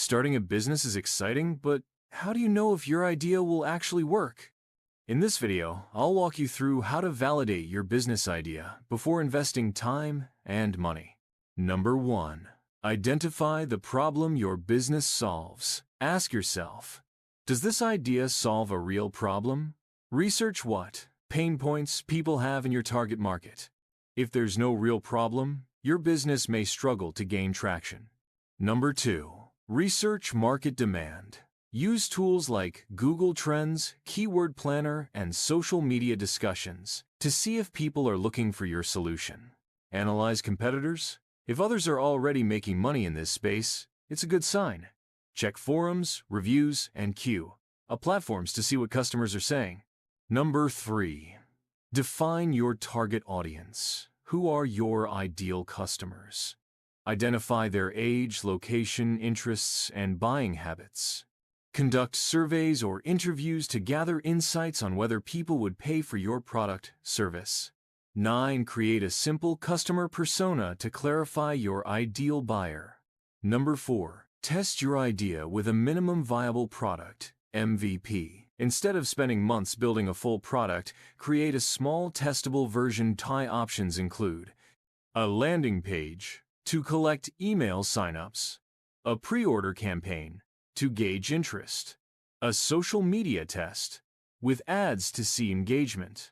Starting a business is exciting, but how do you know if your idea will actually work? In this video, I'll walk you through how to validate your business idea before investing time and money. Number 1. Identify the problem your business solves. Ask yourself, does this idea solve a real problem? Research what pain points people have in your target market. If there's no real problem, your business may struggle to gain traction. Number 2. Research market demand. Use tools like Google Trends, Keyword Planner, and social media discussions to see if people are looking for your solution. Analyze competitors. If others are already making money in this space, it's a good sign. Check forums, reviews, and platforms to see what customers are saying. Number 3. Define your target audience. Who are your ideal customers? Identify their age, location, interests, and buying habits. Conduct surveys or interviews to gather insights on whether people would pay for your product, service. 9. Create a simple customer persona to clarify your ideal buyer. Number 4. Test your idea with a minimum viable product, MVP. Instead of spending months building a full product, create a small testable version. Options include a landing page to collect email signups, a pre-order campaign to gauge interest, a social media test with ads to see engagement.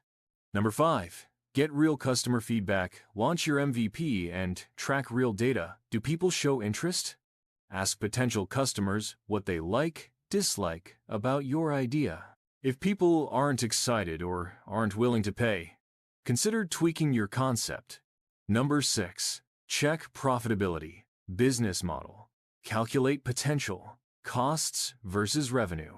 Number 5. Get real customer feedback. Launch your MVP and track real data. Do people show interest? Ask potential customers what they like, dislike about your idea. If people aren't excited or aren't willing to pay, consider tweaking your concept. Number 6. Check profitability, business model. Calculate potential, costs versus revenue.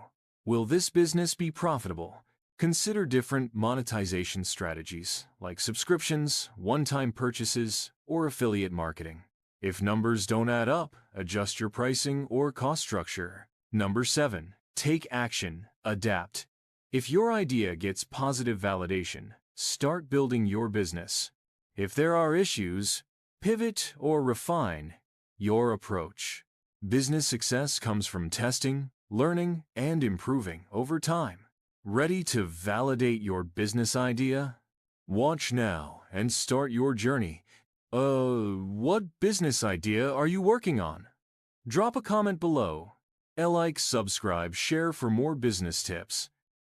Will this business be profitable? Consider different monetization strategies like subscriptions, one-time purchases, or affiliate marketing. If numbers don't add up, adjust your pricing or cost structure. Number 7. Take action, adapt. If your idea gets positive validation, start building your business. If there are issues, pivot or refine your approach. Business success comes from testing, learning, and improving over time. Ready to validate your business idea? Watch now and start your journey. What business idea are you working on? Drop a comment below. Like, subscribe, share for more business tips.